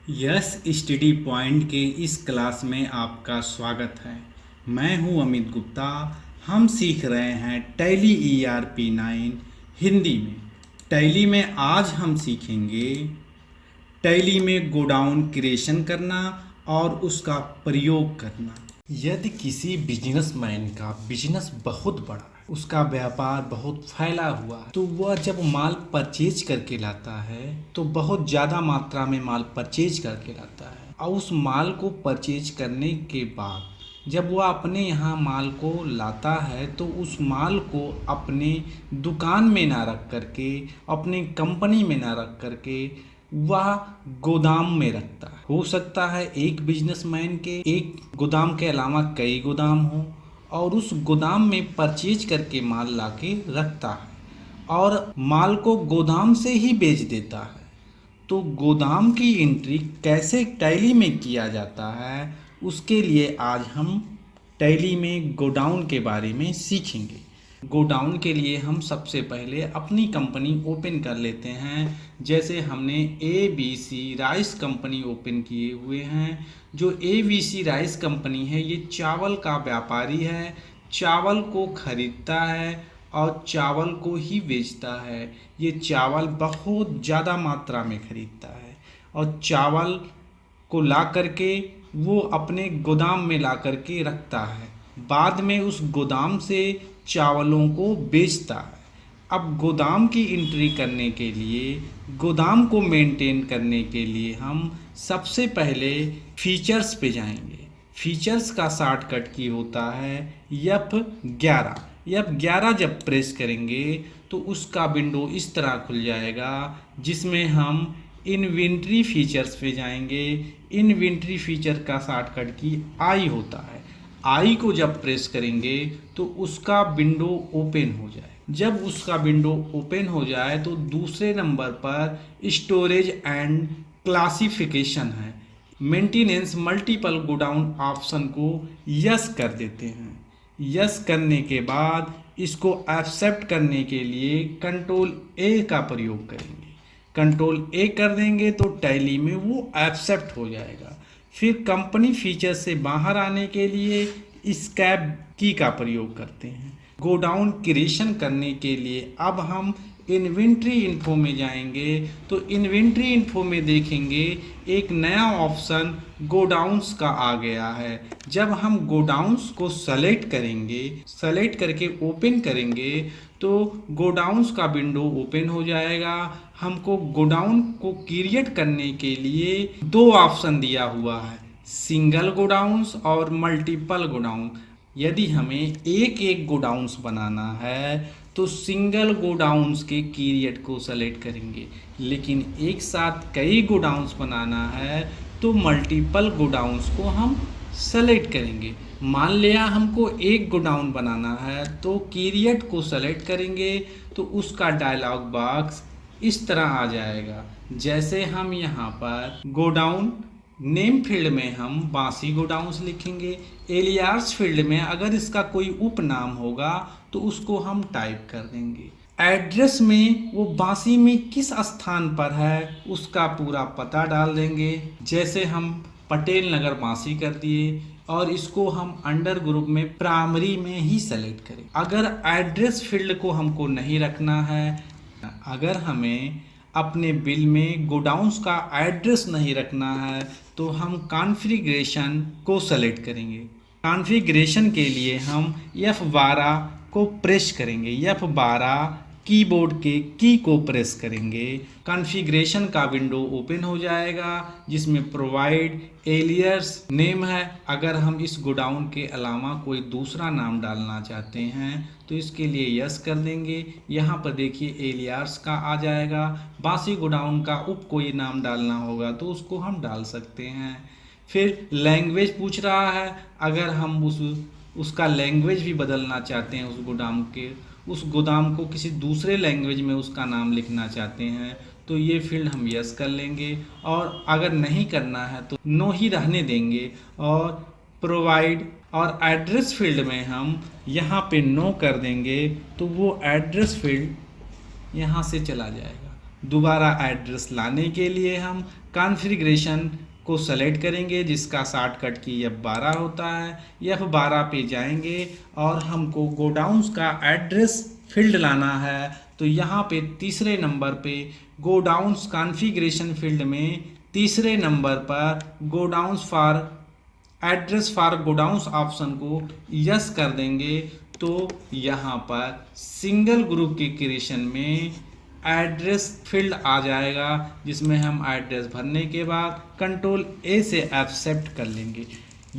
Yes study point के इस class में आपका स्वागत है। मैं हूं अमित गुप्ता। हम सीख रहे हैं टैली ERP9 हिंदी में। टैली में आज हम सीखेंगे टैली में गोडाउन क्रिएशन करना और उसका प्रयोग करना। यदि किसी बिजनेसमैन का बिजनेस बहुत बड़ा है, उसका व्यापार बहुत फैला हुआ है, तो वह जब माल परचेज करके लाता है तो बहुत ज़्यादा मात्रा में माल परचेज करके लाता है। और उस माल को परचेज करने के बाद जब वह अपने यहाँ माल को लाता है तो उस माल को अपने दुकान में ना रख करके, अपने कंपनी में ना रख करके वह गोदाम में रखता है। हो सकता है एक बिजनेसमैन के एक गोदाम के अलावा कई गोदाम हो और उस गोदाम में परचेज करके माल लाके रखता है और माल को गोदाम से ही बेच देता है। तो गोदाम की एंट्री कैसे टैली में किया जाता है, उसके लिए आज हम टैली में गोडाउन के बारे में सीखेंगे। गोडाउन के लिए हम सबसे पहले अपनी कंपनी ओपन कर लेते हैं। जैसे हमने ABC राइस कंपनी ओपन किए हुए हैं। जो ABC राइस कंपनी है ये चावल का व्यापारी है, चावल को खरीदता है और चावल को ही बेचता है। ये चावल बहुत ज़्यादा मात्रा में खरीदता है और चावल को ला करके वो अपने गोदाम में ला करके रखता है। बाद में उस गोदाम से चावलों को बेचता है। अब गोदाम की एंट्री करने के लिए, गोदाम को मेंटेन करने के लिए हम सबसे पहले फीचर्स पे जाएंगे। फीचर्स का शॉर्टकट की होता है F11। F11 जब प्रेस करेंगे तो उसका विंडो इस तरह खुल जाएगा, जिसमें हम इन्वेंट्री फीचर्स पे जाएंगे। इन्वेंट्री फीचर का शॉर्टकट की I होता है। आई को जब प्रेस करेंगे तो उसका विंडो ओपन हो जाए। जब उसका विंडो ओपन हो जाए तो दूसरे नंबर पर स्टोरेज एंड क्लासिफिकेशन है। मेंटेनेंस मल्टीपल गोडाउन ऑप्शन को यस कर देते हैं। यस करने के बाद इसको एक्सेप्ट करने के लिए Ctrl+A का प्रयोग करेंगे। Ctrl+A कर देंगे तो टैली में वो एक्सेप्ट हो जाएगा। फिर कंपनी फीचर से बाहर आने के लिए एस्केप की का प्रयोग करते हैं। गोडाउन क्रिएशन करने के लिए अब हम इन्वेंट्री इन्फो में जाएंगे तो इन्वेंट्री इन्फो में देखेंगे एक नया ऑप्शन गोडाउन्स का आ गया है। जब हम गोडाउन्स को सेलेक्ट करेंगे, सेलेक्ट करके ओपन करेंगे तो गोडाउन्स का विंडो ओपन हो जाएगा। हमको गोडाउन को क्रिएट करने के लिए दो ऑप्शन दिया हुआ है, सिंगल गोडाउन्स और मल्टीपल गोडाउन। यदि हमें एक एक गोडाउन्स बनाना है तो सिंगल गोडाउन्स के क्रिएट को सेलेक्ट करेंगे, लेकिन एक साथ कई गोडाउन्स बनाना है तो मल्टीपल गोडाउन्स को हम सेलेक्ट करेंगे। मान लिया हमको एक गोडाउन बनाना है तो क्रिएट को सेलेक्ट करेंगे तो उसका डायलॉग बॉक्स इस तरह आ जाएगा। जैसे हम यहाँ पर गोडाउन नेम फील्ड में हम बांसी गोडाउन्स लिखेंगे। एलियास फील्ड में अगर इसका कोई उपनाम होगा तो उसको हम टाइप कर देंगे। एड्रेस में वो बांसी में किस स्थान पर है उसका पूरा पता डाल देंगे। जैसे हम पटेल नगर बांसी कर दिए और इसको हम अंडर ग्रुप में प्राइमरी में ही सेलेक्ट करें। अगर एड्रेस फील्ड को हमको नहीं रखना है, अगर हमें अपने बिल में गोडाउन्स का एड्रेस नहीं रखना है तो हम कॉन्फ़िगरेशन को सेलेक्ट करेंगे। कॉन्फ़िगरेशन के लिए हम F12 को प्रेस करेंगे। F12 कीबोर्ड के की को प्रेस करेंगे। कॉन्फ़िगरेशन का विंडो ओपन हो जाएगा जिसमें प्रोवाइड एलियस नेम है। अगर हम इस गोडाउन के अलावा कोई दूसरा नाम डालना चाहते हैं तो इसके लिए यस कर देंगे। यहाँ पर देखिए एलियस का आ जाएगा। बांसी गोडाउन का उप कोई नाम डालना होगा तो उसको हम डाल सकते हैं। फिर लैंग्वेज पूछ रहा है, अगर हम उसका लैंग्वेज भी बदलना चाहते हैं, उस गोदाम को किसी दूसरे लैंग्वेज में उसका नाम लिखना चाहते हैं तो ये फील्ड हम यस कर लेंगे। और अगर नहीं करना है तो नो ही रहने देंगे। और प्रोवाइड और एड्रेस फील्ड में हम यहाँ पे नो कर देंगे तो वो एड्रेस फील्ड यहाँ से चला जाएगा। दोबारा एड्रेस लाने के लिए हम कॉन्फ़िगरेशन को सेलेक्ट करेंगे, जिसका शॉर्टकट की F12 होता है। F12 पे जाएंगे और हमको गोडाउन्स का एड्रेस फील्ड लाना है। तो यहाँ पे तीसरे नंबर पे गोडाउन्स कॉन्फ़िगरेशन फील्ड में तीसरे नंबर पर godowns for address for godowns option को यस कर देंगे। तो यहाँ पर सिंगल ग्रुप के क्रिएशन में एड्रेस फील्ड आ जाएगा, जिसमें हम एड्रेस भरने के बाद कंट्रोल ए से एक्सेप्ट कर लेंगे।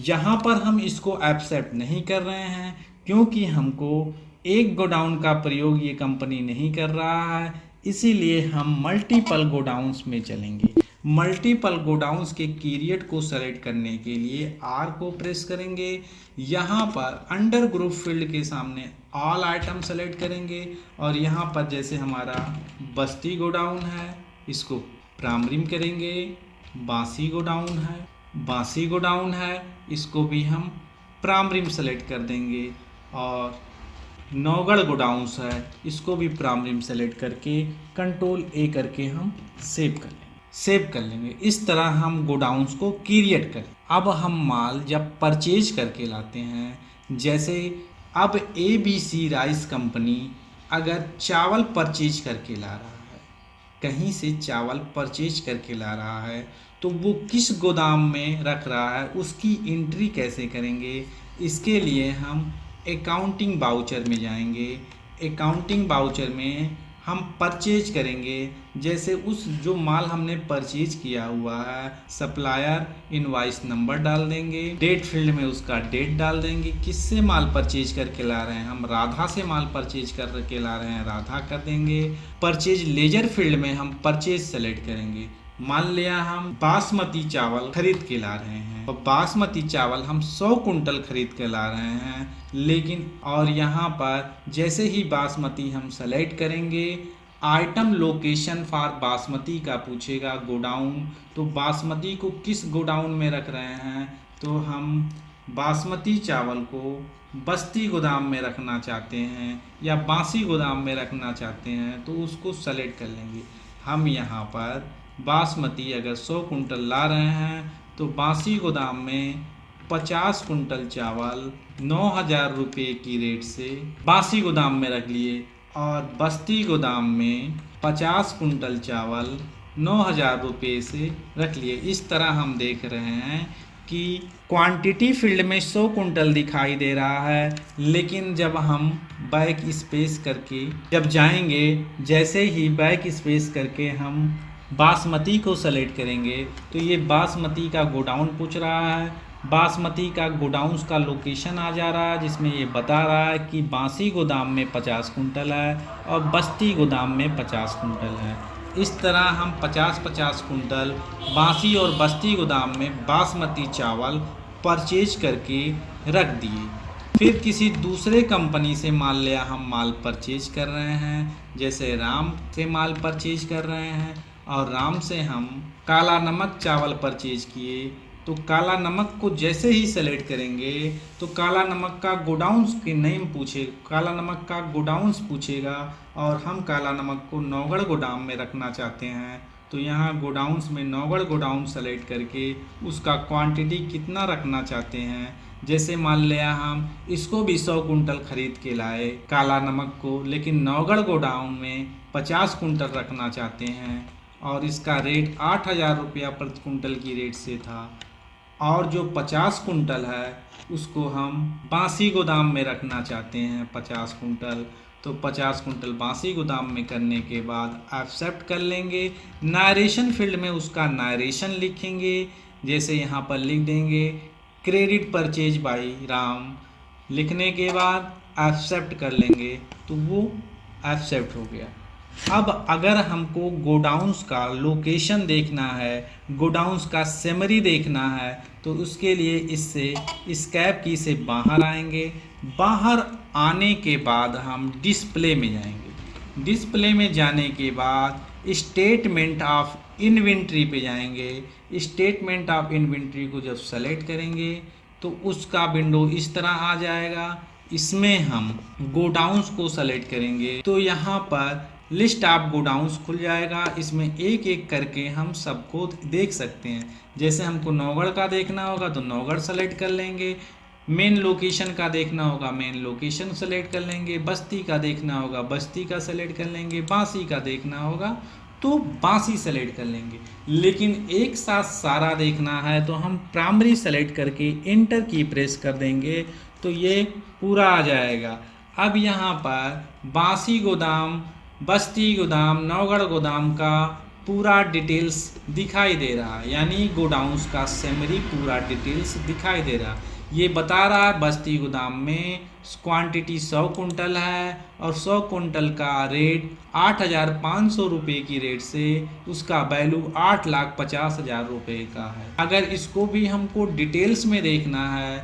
यहाँ पर हम इसको एक्सेप्ट नहीं कर रहे हैं क्योंकि हमको एक गोडाउन का प्रयोग ये कंपनी नहीं कर रहा है, इसीलिए हम मल्टीपल गोडाउन्स में चलेंगे। मल्टीपल गोडाउन्स के पीरियड को सेलेक्ट करने के लिए आर को प्रेस करेंगे। यहाँ पर अंडर ग्रुप फील्ड के सामने ऑल आइटम सेलेक्ट करेंगे और यहाँ पर जैसे हमारा बस्ती गोडाउन है, इसको प्राइमरी करेंगे। बांसी गोडाउन है, इसको भी हम प्राइमरी सेलेक्ट कर देंगे। और नौगढ़ गोडाउन्स है, इसको भी प्राइमरी सेलेक्ट करके कंट्रोल ए करके हम सेव कर लेंगे। इस तरह हम गोडाउन्स को क्रिएट करें। अब हम माल जब परचेज करके लाते हैं, जैसे अब ABC राइस कंपनी अगर चावल परचेज करके ला रहा है, कहीं से चावल परचेज करके ला रहा है, तो वो किस गोदाम में रख रहा है उसकी एंट्री कैसे करेंगे। इसके लिए हम अकाउंटिंग वाउचर में जाएंगे। अकाउंटिंग वाउचर में हम परचेज करेंगे, जैसे उस जो माल हमने परचेज किया हुआ है, सप्लायर इनवॉइस नंबर डाल देंगे। डेट फील्ड में उसका डेट डाल देंगे। किससे माल परचेज करके ला रहे हैं, हम राधा से माल परचेज करके ला रहे हैं, राधा कर देंगे। परचेज लेजर फील्ड में हम परचेज सेलेक्ट करेंगे। मान लिया हम बासमती चावल खरीद के ला रहे हैं, और बासमती चावल हम 100 कुंटल खरीद के ला रहे हैं, लेकिन और यहाँ पर जैसे ही बासमती हम सेलेक्ट करेंगे, आइटम लोकेशन फॉर बासमती का पूछेगा गोडाउन। तो बासमती को किस गोडाउन में रख रहे हैं, तो हम बासमती चावल को बस्ती गोदाम में रखना चाहते हैं या बांसी गोदाम में रखना चाहते हैं, तो उसको सेलेक्ट कर लेंगे। हम यहाँ पर बासमती अगर 100 कुंटल ला रहे हैं, तो बांसी गोदाम में 50 कुंटल चावल 9,000 रुपये की रेट से बांसी गोदाम में रख लिए, और बस्ती गोदाम में 50 कुंटल चावल 9,000 रुपये से रख लिए। इस तरह हम देख रहे हैं कि क्वांटिटी फील्ड में 100 कुंटल दिखाई दे रहा है, लेकिन जब हम बैक स्पेस करके जब जाएंगे, जैसे ही बैक स्पेस करके हम बासमती को सेलेक्ट करेंगे, तो ये बासमती का गोडाउन पूछ रहा है। बासमती का गोडाउन्स का लोकेशन आ जा रहा है, जिसमें ये बता रहा है कि बांसी गोदाम में 50 कुंटल है और बस्ती गोदाम में 50 कुंटल है। इस तरह हम 50-50 कुंटल बांसी और बस्ती गोदाम में बासमती चावल परचेज करके रख दिए। फिर किसी दूसरे कंपनी से मान लिया हम माल परचेज कर रहे हैं, जैसे राम से माल परचेज कर रहे हैं, और राम से हम काला नमक चावल परचेज किए। तो काला नमक को जैसे ही सेलेक्ट करेंगे, तो काला नमक का गोडाउन्स के नेम काला नमक का गोडाउन्स पूछेगा, और हम काला नमक को नौगढ़ गोदाम में रखना चाहते हैं। तो यहाँ गोडाउन्स में नौगढ़ गोडाउन सेलेक्ट करके उसका क्वांटिटी कितना रखना चाहते हैं, जैसे मान लिया हम इसको भी 100 कुंटल खरीद के लाए काला नमक को, लेकिन नौगढ़ गोडाउन में 50 कुंटल रखना चाहते हैं, और इसका रेट 8,000 रुपया प्रति कुंटल की रेट से था। और जो 50 कुंटल है उसको हम बांसी गोदाम में रखना चाहते हैं 50 कुंटल। तो 50 कुंटल बांसी गोदाम में करने के बाद एक्सेप्ट कर लेंगे। नारेशन फील्ड में उसका नारेशन लिखेंगे, जैसे यहाँ पर लिख देंगे क्रेडिट परचेज बाई राम। लिखने के बाद एक्सेप्ट कर लेंगे, तो वो एक्सेप्ट हो गया। अब अगर हमको गोडाउन्स का लोकेशन देखना है, गोडाउन्स का समरी देखना है, तो उसके लिए इससे एस्केप की से बाहर आएंगे। बाहर आने के बाद हम डिस्प्ले में जाएंगे। डिस्प्ले में जाने के बाद स्टेटमेंट ऑफ इन्वेंट्री पे जाएंगे। स्टेटमेंट ऑफ इन्वेंट्री को जब सेलेक्ट करेंगे, तो उसका विंडो इस तरह आ जाएगा। इसमें हम गोडाउन्स को सेलेक्ट करेंगे, तो यहाँ पर लिस्ट ऑफ गोडाउन्स खुल जाएगा। इसमें एक एक करके हम सबको देख सकते हैं। जैसे हमको नौगढ़ का देखना होगा तो नौगढ़ सेलेक्ट कर लेंगे, मेन लोकेशन का देखना होगा मेन लोकेशन सेलेक्ट कर लेंगे, बस्ती का देखना होगा बस्ती का सेलेक्ट कर लेंगे, बांसी का देखना होगा तो बांसी सेलेक्ट कर लेंगे। लेकिन एक साथ सारा देखना है तो हम प्राइमरी सेलेक्ट करके एंटर की प्रेस कर देंगे तो ये पूरा आ जाएगा। अब यहाँ पर बांसी गोदाम, बस्ती गोदाम, नौगढ़ गोदाम का पूरा डिटेल्स दिखाई दे रहा है, यानी गोडाउन्स का समरी पूरा डिटेल्स दिखाई दे रहा है। ये बता रहा है बस्ती गोदाम में क्वांटिटी 100 कुंटल है और 100 कुंटल का रेट 8,500 रुपये की रेट से उसका वैल्यू 8,50,000 रुपये का है। अगर इसको भी हमको डिटेल्स में देखना है,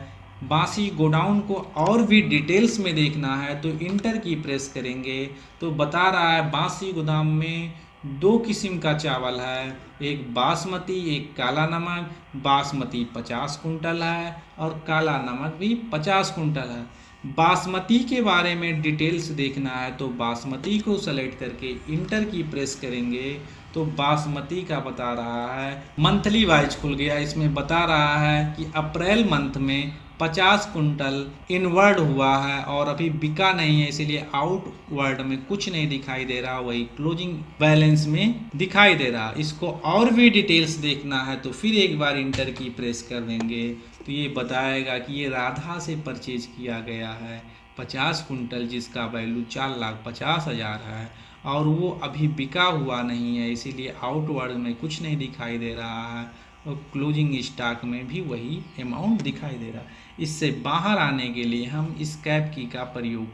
बांसी गोडाउन को और भी डिटेल्स में देखना है तो इंटर की प्रेस करेंगे तो बता रहा है बांसी गोदाम में 2 किस्म का चावल है, एक बासमती एक काला नमक। बासमती 50 कुंटल है और काला नमक भी 50 कुंटल है। बासमती के बारे में डिटेल्स देखना है तो बासमती को सेलेक्ट करके इंटर की प्रेस करेंगे तो बासमती का बता रहा है मंथली वाइज खुल गया। इसमें बता रहा है कि अप्रैल मंथ में 50 कुंटल इनवर्ड हुआ है और अभी बिका नहीं है, इसीलिए आउटवर्ड में कुछ नहीं दिखाई दे रहा, वही क्लोजिंग बैलेंस में दिखाई दे रहा। इसको और भी डिटेल्स देखना है तो फिर एक बार इंटर की प्रेस कर देंगे तो ये बताएगा कि ये राधा से परचेज किया गया है 50 कुंटल जिसका वैल्यू 4,50,000 है और वो अभी बिका हुआ नहीं है, इसीलिए आउटवर्ड में कुछ नहीं दिखाई दे रहा है और क्लोजिंग स्टॉक में भी वही अमाउंट दिखाई दे रहा है। इससे बाहर आने के लिए हम स्कैप की का प्रयोग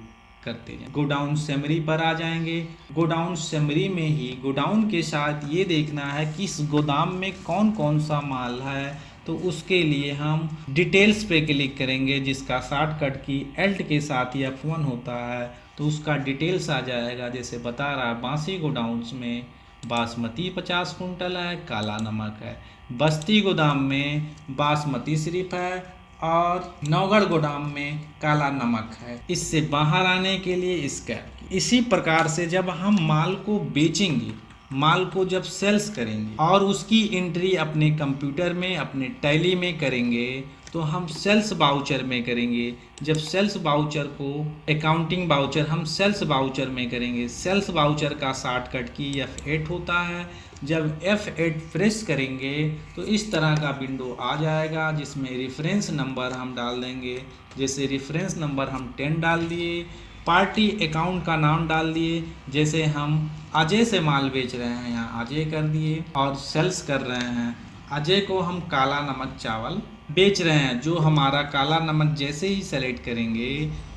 करते हैं। गोडाउन समरी पर आ जाएंगे। गोडाउन समरी में ही गोडाउन के साथ ये देखना है कि इस गोदाम में कौन कौन सा माल है तो उसके लिए हम डिटेल्स पे क्लिक करेंगे, जिसका शॉर्टकट की एल्ट के साथ ही F1 होता है तो उसका डिटेल्स आ जाएगा। जैसे बता रहा है बांसी गोडाउन्स में बासमती 50 कुंटल है, काला नमक है। बस्ती गोदाम में बासमती सिर्फ है और नौगढ़ गोदाम में काला नमक है। इससे बाहर आने के लिए स्कैप। इसी प्रकार से जब हम माल को बेचेंगे, माल को जब सेल्स करेंगे और उसकी एंट्री अपने कंप्यूटर में अपने टैली में करेंगे तो हम सेल्स बाउचर में करेंगे। जब सेल्स बाउचर को अकाउंटिंग बाउचर हम सेल्स बाउचर में करेंगे। सेल्स बाउचर का शॉर्टकट की F8 होता है। जब F8 प्रेस करेंगे तो इस तरह का विंडो आ जाएगा जिसमें रेफरेंस नंबर हम डाल देंगे। जैसे रेफरेंस नंबर हम 10 डाल दिए, पार्टी अकाउंट का नाम डाल दिए, जैसे हम अजय से माल बेच रहे हैं यहाँ अजय कर दिए और सेल्स कर रहे हैं अजय को हम काला नमक चावल बेच रहे हैं। जो हमारा काला नमक जैसे ही सेलेक्ट करेंगे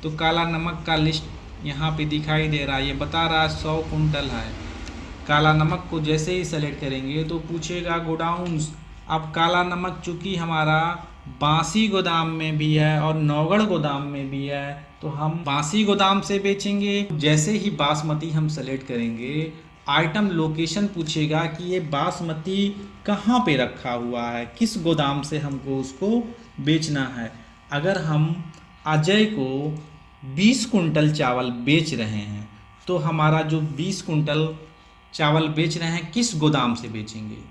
तो काला नमक का लिस्ट यहाँ पे दिखाई दे रहा है। ये बता रहा है 100 कुंटल है। काला नमक को जैसे ही सेलेक्ट करेंगे तो पूछेगा गोडाउन्स। अब काला नमक चूँकि हमारा बांसी गोदाम में भी है और नौगढ़ गोदाम में भी है तो हम बांसी गोदाम से बेचेंगे। जैसे ही बासमती हम सेलेक्ट करेंगे आइटम लोकेशन पूछेगा कि ये बासमती कहाँ पे रखा हुआ है, किस गोदाम से हमको उसको बेचना है। अगर हम अजय को 20 कुंटल चावल बेच रहे हैं तो हमारा जो 20 कुंटल चावल बेच रहे हैं किस गोदाम से बेचेंगे।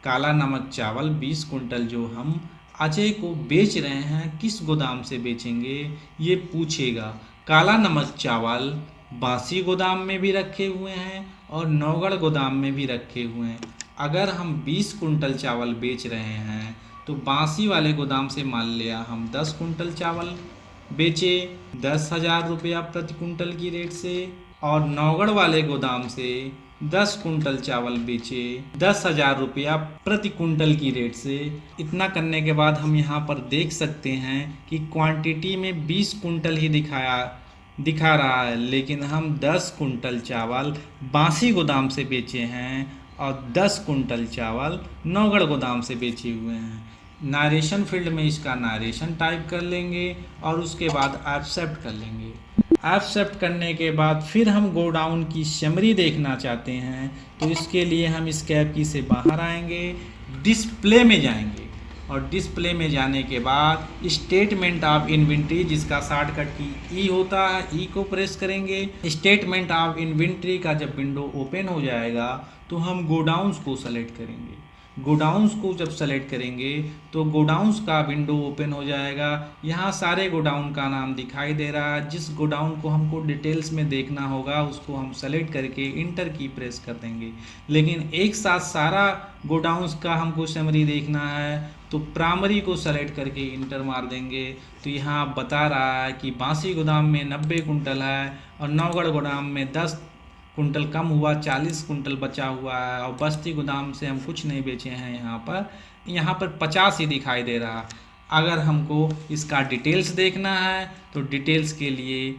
काला नमक चावल 20 कुंटल जो हम अजय को बेच रहे हैं किस गोदाम से बेचेंगे ये पूछेगा। काला नमक चावल बांसी गोदाम में भी रखे हुए हैं और नौगढ़ गोदाम में भी रखे हुए हैं। अगर हम 20 कुंटल चावल बेच रहे हैं तो बांसी वाले गोदाम से मान लिया हम 10 कुंटल चावल बेचे 10,000 रुपया प्रति कुंटल की रेट से और नौगढ़ वाले गोदाम से 10 कुंटल चावल बेचे 10,000 रुपया प्रति कुंटल की रेट से। इतना करने के बाद हम यहाँ पर देख सकते हैं कि क्वांटिटी में 20 कुंटल ही दिखा रहा है, लेकिन हम 10 कुंटल चावल बांसी गोदाम से बेचे हैं और 10 कुंटल चावल नौगढ़ गोदाम से बेचे हुए हैं। नारेशन फील्ड में इसका नारेशन टाइप कर लेंगे और उसके बाद एक्सेप्ट कर लेंगे। एक्सेप्ट करने के बाद फिर हम गोडाउन की समरी देखना चाहते हैं तो इसके लिए हम स्कैप की से बाहर आएंगे, डिस्प्ले में जाएंगे और डिस्प्ले में जाने के बाद स्टेटमेंट ऑफ इन्वेंट्री, जिसका शॉर्टकट की ई होता है, ई को प्रेस करेंगे। स्टेटमेंट ऑफ इन्वेंट्री का जब विंडो ओपन हो जाएगा तो हम गोडाउन्स को सेलेक्ट करेंगे। गोडाउन्स को जब सेलेक्ट करेंगे तो गोडाउन्स का विंडो ओपन हो जाएगा। यहाँ सारे गोडाउन का नाम दिखाई दे रहा है। जिस गोडाउन को हमको डिटेल्स में देखना होगा उसको हम सेलेक्ट करके इंटर की प्रेस कर देंगे। लेकिन एक साथ सारा गोडाउन्स का हमको समरी देखना है तो प्राइमरी को सेलेक्ट करके इंटर मार देंगे। तो यहाँ बता रहा है कि बांसी गोदाम में 90 कुंटल है और नौगढ़ गोदाम में 10 कुंटल कम हुआ, 40 कुंटल बचा हुआ है, और बस्ती गोदाम से हम कुछ नहीं बेचे हैं। यहाँ पर 50 ही दिखाई दे रहा। अगर हमको इसका डिटेल्स देखना है तो डिटेल्स के लिए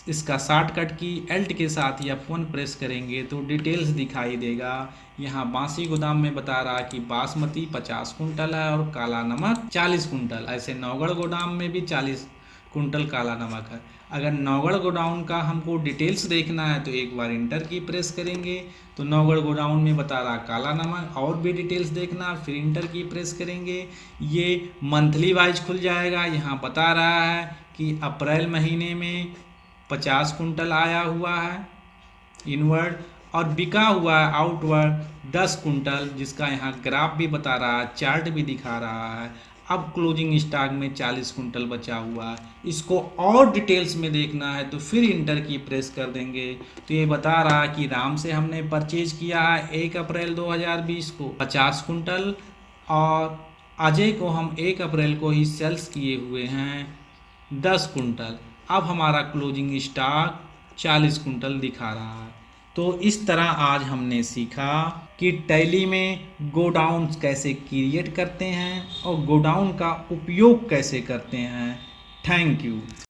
इसका शॉर्टकट की एल्ट के साथ या फ़ोन प्रेस करेंगे तो डिटेल्स दिखाई देगा। यहाँ बांसी गोदाम में बता रहा कि बासमती 50 कुंटल है और काला नमक 40 कुंटल। ऐसे नौगढ़ गोदाम में भी 40 कुंटल काला नमक है। अगर नौगढ़ गोडाउन का हमको डिटेल्स देखना है तो एक बार इंटर की प्रेस करेंगे तो नौगढ़ गोडाउन में बता रहा काला नमक, और भी डिटेल्स देखना, फिर इंटर की प्रेस करेंगे। ये मंथली वाइज खुल जाएगा। यहाँ बता रहा है कि अप्रैल महीने में 50 कुंटल आया हुआ है इनवर्ड, और बिका हुआ है आउटवर्ड 10 कुंटल, जिसका यहाँ ग्राफ भी बता रहा है, चार्ट भी दिखा रहा है। अब क्लोजिंग स्टॉक में 40 कुंटल बचा हुआ है। इसको और डिटेल्स में देखना है तो फिर इंटर की प्रेस कर देंगे तो ये बता रहा है कि राम से हमने परचेज किया है 1 अप्रैल 2020 को 50 कुंटल, और अजय को हम 1 अप्रैल को ही सेल्स किए हुए हैं 10 कुंटल। अब हमारा क्लोजिंग स्टॉक 40 कुंटल दिखा रहा है। तो इस तरह आज हमने सीखा कि टैली में गोडाउन कैसे क्रिएट करते हैं और गोडाउन का उपयोग कैसे करते हैं। Thank you.